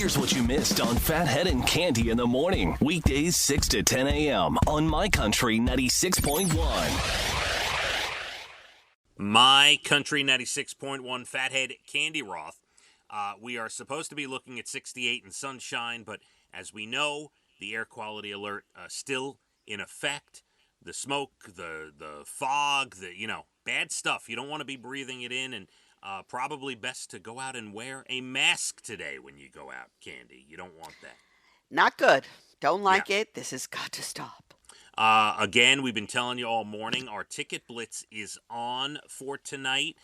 Here's what you missed on Phathead and Cande in the morning. Weekdays 6 to 10 a.m. on My Country 96.1. My Country 96.1 Phathead Cande Roth. We are supposed to be looking at 68 and sunshine, but as we know, the air quality alert still in effect. The smoke, the fog, bad stuff. You don't want to be breathing it in, and probably best to go out and wear a mask today when you go out, Cande. You don't want that. Not good. Don't like it. This has got to stop. Again, we've been telling you all morning, our ticket blitz is on for tonight.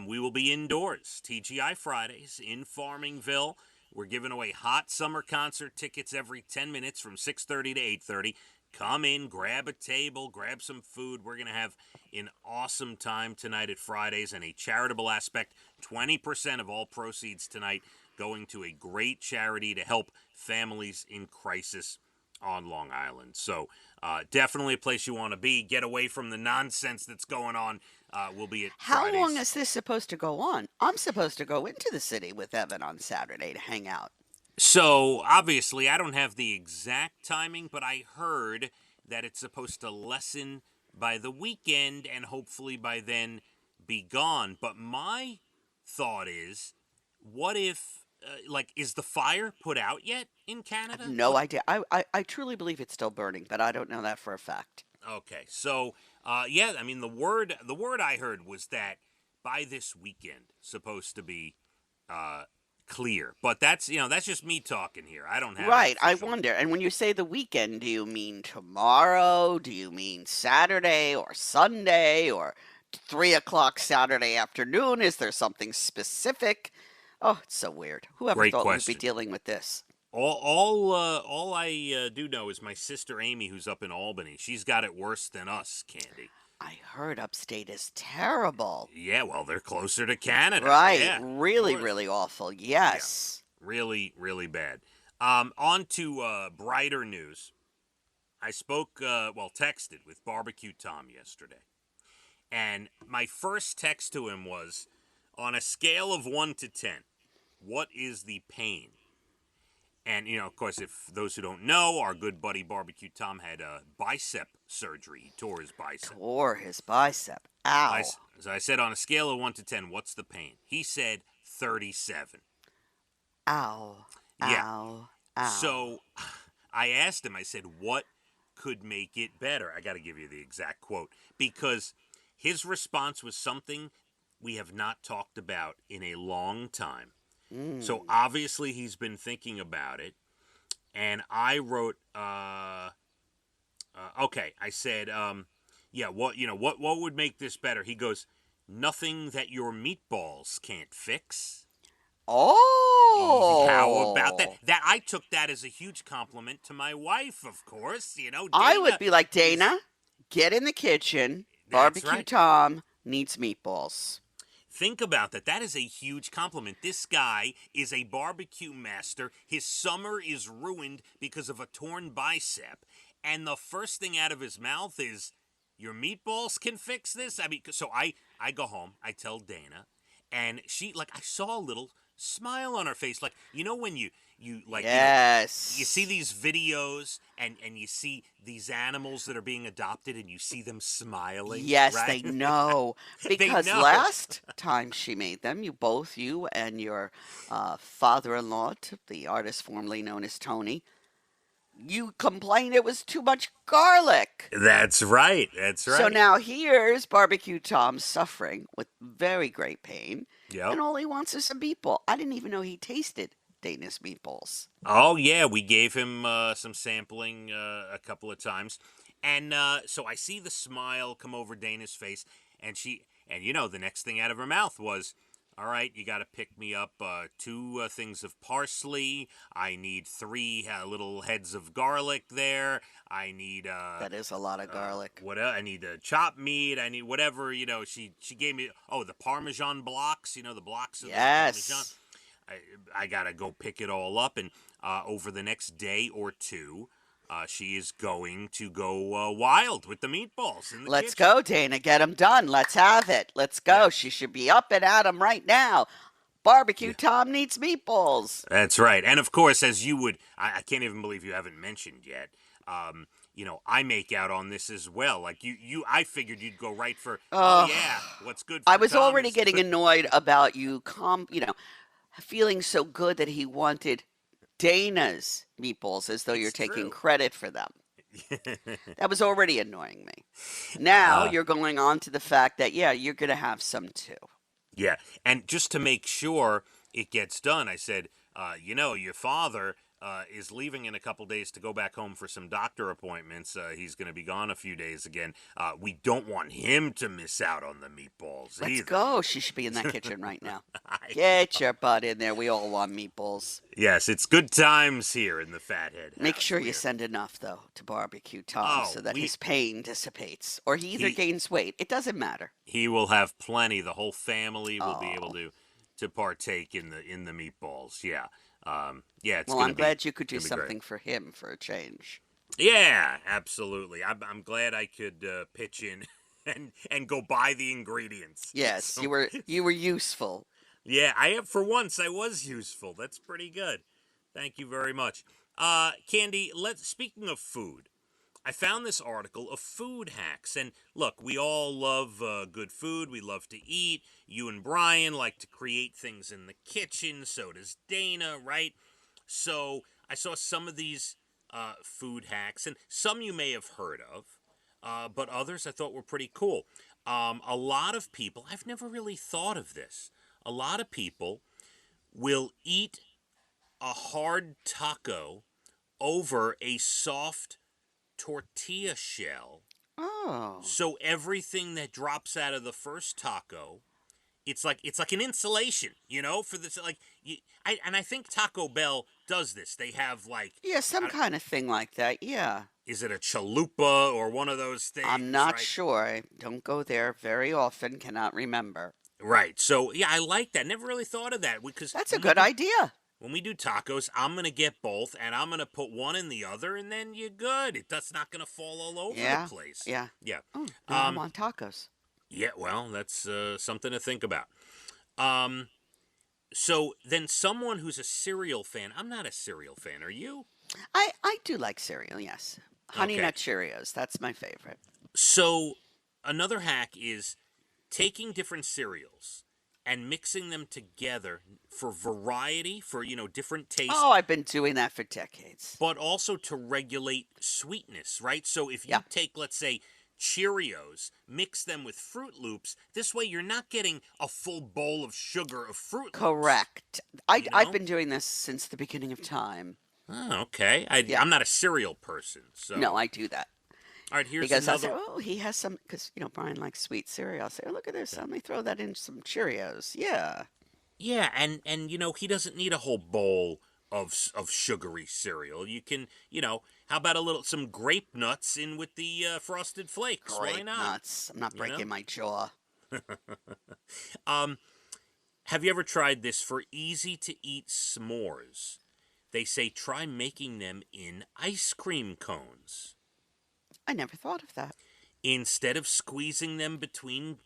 We will be indoors, TGI Fridays in Farmingville. We're giving away hot summer concert tickets every 10 minutes from 6:30 to 8:30. Come in, grab a table, grab some food. We're going to have an awesome time tonight at Fridays and a charitable aspect. 20% of all proceeds tonight going to a great charity to help families in crisis on Long Island. So definitely a place you want to be. Get away from the nonsense that's going on. We'll be at Fridays. How long is this supposed to go on? I'm supposed to go into the city with Evan on Saturday to hang out. So, obviously, I don't have the exact timing, but I heard that it's supposed to lessen by the weekend and hopefully by then be gone. But my thought is, what if, is the fire put out yet in Canada? I have no idea. I truly believe it's still burning, but I don't know that for a fact. Okay, so, the word I heard was that by this weekend, supposed to be clear, but that's just me talking here. I don't have Right. I sure. wonder. And when you say the weekend, do you mean tomorrow? Do you mean Saturday or Sunday or 3:00 Saturday afternoon? Is there something specific? Oh, it's so weird. Whoever Great thought question. we'd be dealing with this? All I do know is my sister Amy, who's up in Albany. She's got it worse than us, Cande. I heard upstate is terrible. Yeah, well, they're closer to Canada. Right. Yeah, really, really awful. Yes. Yeah, really, really bad. On to brighter news. I texted with Barbecue Tom yesterday. And my first text to him was, on a scale of 1 to 10, what is the pain? And, of course, if those who don't know, our good buddy Barbecue Tom had a bicep surgery. He tore his bicep. Ow. So I said, on a scale of 1 to 10, what's the pain? He said 37. Ow. Yeah. Ow. Ow. So I asked him, I said, what could make it better? I got to give you the exact quote. Because his response was something we have not talked about in a long time. So obviously he's been thinking about it, and I wrote, okay, I said, what would make this better? He goes, nothing that your meatballs can't fix. Oh. How about that? That I took that as a huge compliment to my wife, of course. Dana, I would be like, Dana, get in the kitchen. Barbecue right. Tom needs meatballs. Think about that. That is a huge compliment. This guy is a barbecue master. His summer is ruined because of a torn bicep. And the first thing out of his mouth is, your meatballs can fix this? So I go home. I tell Dana. And she, I saw a little smile on her face. When you yes. you see these videos and you see these animals that are being adopted and you see them smiling. Yes, right? they know. Because know. last time she made them, you and your father-in-law, the artist formerly known as Tony, you complained it was too much garlic. That's right. So now here's Barbecue Tom suffering with very great pain. Yep. And all he wants is some meatball. I didn't even know he tasted Dana's meatballs. Oh, yeah. We gave him some sampling a couple of times. And so I see the smile come over Dana's face. And the next thing out of her mouth was, all right, you got to pick me up 2 things of parsley. I need 3 little heads of garlic there. I need... that is a lot of garlic. What else? I need chopped meat. I need whatever, she gave me... Oh, the Parmesan blocks, the blocks of the Parmesan. I got to go pick it all up. And over the next day or 2... she is going to go wild with the meatballs in the Let's kitchen. go, Dana. Get them done. Let's have it. Let's go. Yeah. She should be up and at 'em right now. Barbecue Tom needs meatballs. That's right. And of course, as you would, I can't even believe you haven't mentioned yet. I make out on this as well. Like I figured you'd go right for, oh yeah, what's good for I was Tom already is getting good. annoyed about you, feeling so good that he wanted Dana's meatballs as though you're It's taking true. credit for them. That was already annoying me. Now Uh, you're going on to the fact that, yeah, you're going to have some too. yeah, and just to make sure it gets done, I said, your father is leaving in a couple days to go back home for some doctor appointments. He's going to be gone a few days again. We don't want him to miss out on the meatballs Let's either. go. She should be in that kitchen right now. I Get your butt in there. We all want meatballs. Yes, it's good times here in the Fathead Make house. sure you We're- send enough, though, to barbecue Tom Oh, so that we- his pain dissipates. Or he either He- gains weight. It doesn't matter. He will have plenty. The whole family will be able Oh. to partake in the meatballs. Yeah, it's Well, gonna I'm be glad you could do gonna be great. something for him for a change. Yeah, absolutely. I'm glad I could pitch in and go buy the ingredients. Yes, So- you were useful. Yeah, for once I was useful. That's pretty good. Thank you very much. Candy, speaking of food, I found this article of food hacks. And look, we all love good food. We love to eat. You and Brian like to create things in the kitchen. So does Dana, right? So I saw some of these food hacks, and some you may have heard of, but others I thought were pretty cool. A lot of people, I've never really thought of this. A lot of people will eat a hard taco over a soft tortilla shell. Oh. So everything that drops out of the first taco, it's like an insulation, for this. I think Taco Bell does this. They have Yeah, some kind of thing like that. Yeah. is it a chalupa or one of those things? I'm not right? sure. I don't go there very often. Cannot remember. Right. So yeah, I like that. Never really thought of that because That's a good idea. when we do tacos, I'm gonna get both, and I'm gonna put one in the other, and then you're good. That's not gonna fall all over Yeah. the place. Yeah. Yeah. Oh, now I'm on tacos. Yeah. Well, that's something to think about. So then, someone who's a cereal fan. I'm not a cereal fan. Are you? I do like cereal. Yes. Honey Okay. Nut Cheerios. That's my favorite. So another hack is taking different cereals and mixing them together for variety, for different tastes. Oh, I've been doing that for decades. But also to regulate sweetness, right? So if you Yeah. take, let's say, Cheerios, mix them with Fruit Loops, this way you're not getting a full bowl of sugar of Fruit Loops. Correct. You know? I've been doing this since the beginning of time. Oh, okay. Yeah. I'm not a cereal person, so. No, I do that. All right, here's Because I another. say, oh, he has some, because, Brian likes sweet cereal. I'll say, oh, look at this. Let me throw that in some Cheerios. Yeah. Yeah, and he doesn't need a whole bowl of sugary cereal. You can, how about some grape nuts in with the Frosted Flakes? Why Great not? nuts. I'm not breaking my jaw. Have you ever tried this for easy to eat s'mores? They say try making them in ice cream cones. I never thought of that. Instead of squeezing them between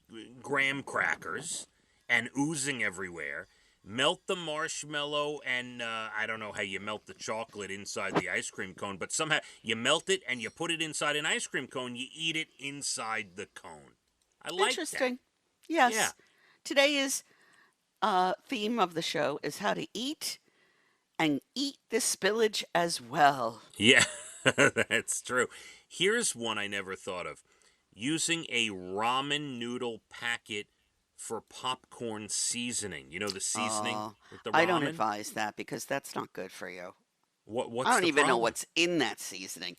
graham crackers and oozing everywhere, melt the marshmallow and I don't know how you melt the chocolate inside the ice cream cone, but somehow you melt it and you put it inside an ice cream cone. You eat it inside the cone. I like Interesting. that. Yes. Yeah. Today is theme of the show is how to eat and eat the spillage as well. Yeah, that's true. Here's one I never thought of. Using a ramen noodle packet for popcorn seasoning. You know the seasoning with the ramen? I don't advise that because that's not good for you. What's I don't the even know problem? what's in that seasoning.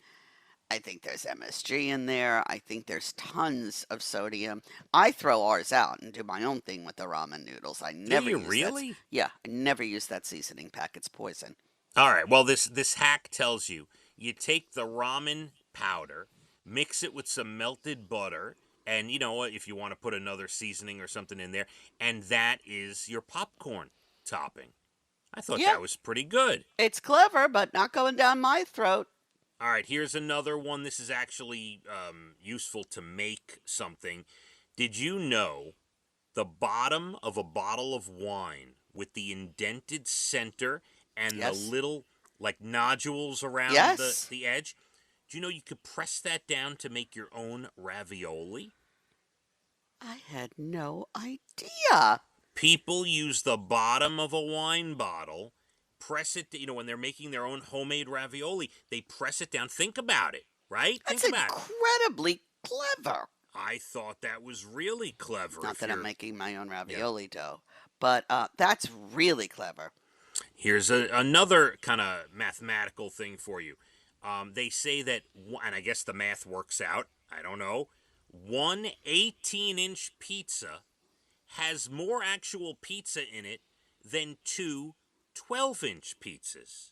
I think there's MSG in there. I think there's tons of sodium. I throw ours out and do my own thing with the ramen noodles. I never you use really? Yeah, I never use that seasoning pack. It's poison. All right. Well, this hack tells you take the ramen powder, mix it with some melted butter, and you know what? If you want to put another seasoning or something in there, and that is your popcorn topping. I thought Yeah. that was pretty good. It's clever, but not going down my throat. All right, here's another one. This is actually useful to make something. Did you know the bottom of a bottle of wine with the indented center and Yes. the little, like, nodules around Yes. the edge. Do you know you could press that down to make your own ravioli? I had no idea. People use the bottom of a wine bottle, press it, when they're making their own homemade ravioli, they press it down. Think about it, right? That's Think about it. incredibly clever. I thought that was really clever. Not if that I'm you're- making my own ravioli dough, but that's really clever. Here's another kind of mathematical thing for you. They say that, and I guess the math works out, I don't know, one 18-inch pizza has more actual pizza in it than two 12-inch pizzas.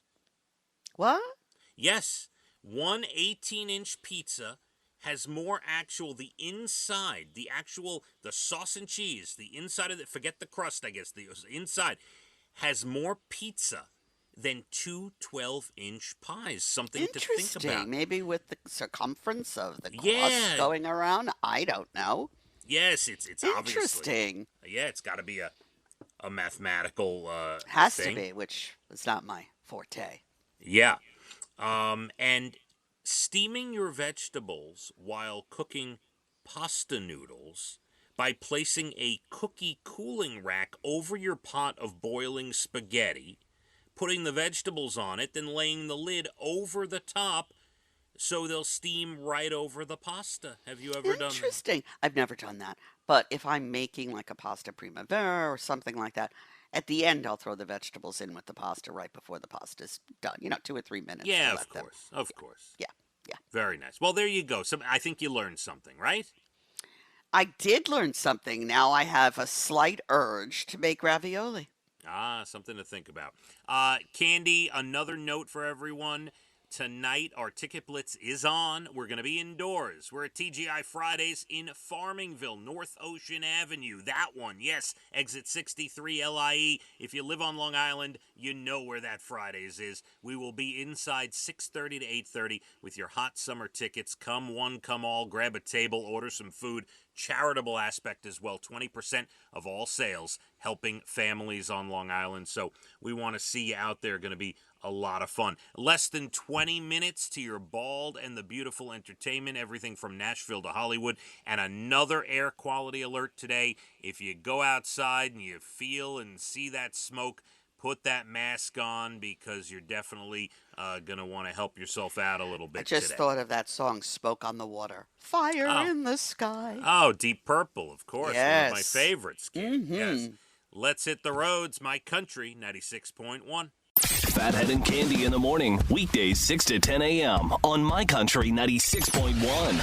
What? Yes, one 18-inch pizza has more actual, the inside, the sauce and cheese, the inside of it, forget the crust, I guess, the inside, has more pizza than two 12-inch pies. Something to think Interesting. about. Maybe with the circumference of the crust Yeah. going around. I don't know. Yes, it's obviously. Interesting. Yeah, it's got to be a mathematical Has thing. to be, which is not my forte. Yeah. And steaming your vegetables while cooking pasta noodles by placing a cookie cooling rack over your pot of boiling spaghetti, putting the vegetables on it, then laying the lid over the top so they'll steam right over the pasta. Have you ever done that? Interesting. I've never done that. But if I'm making like a pasta primavera or something like that, at the end I'll throw the vegetables in with the pasta right before the pasta's done. 2 or 3 minutes. Yeah, to of let them- course. Of course. Yeah. Very nice. Well, there you go. I think you learned something, right? I did learn something. Now I have a slight urge to make ravioli. Something to think about. Cande, another note for everyone. Tonight, our Ticket Blitz is on. We're going to be indoors. We're at TGI Fridays in Farmingville, North Ocean Avenue. That one, yes, exit 63 LIE. If you live on Long Island, you know where that Fridays is. We will be inside 6:30 to 8:30 with your hot summer tickets. Come one, come all. Grab a table, order some food. Charitable aspect as well. 20% of all sales helping families on Long Island. So we want to see you out there. Going to be a lot of fun. Less than 20 minutes to your bald and the beautiful entertainment, everything from Nashville to Hollywood. And another air quality alert today. If you go outside and you feel and see that smoke, put that mask on because you're definitely going to want to help yourself out a little bit I just today. thought of that song, Smoke on the Water. Fire Oh. in the sky. Oh, Deep Purple, of course. One of my Yes. favorites. Kid. Yes. Mhm. Let's hit the roads. My country, 96.1. Phathead and Cande in the morning, weekdays 6 to 10 a.m. on My Country 96.1.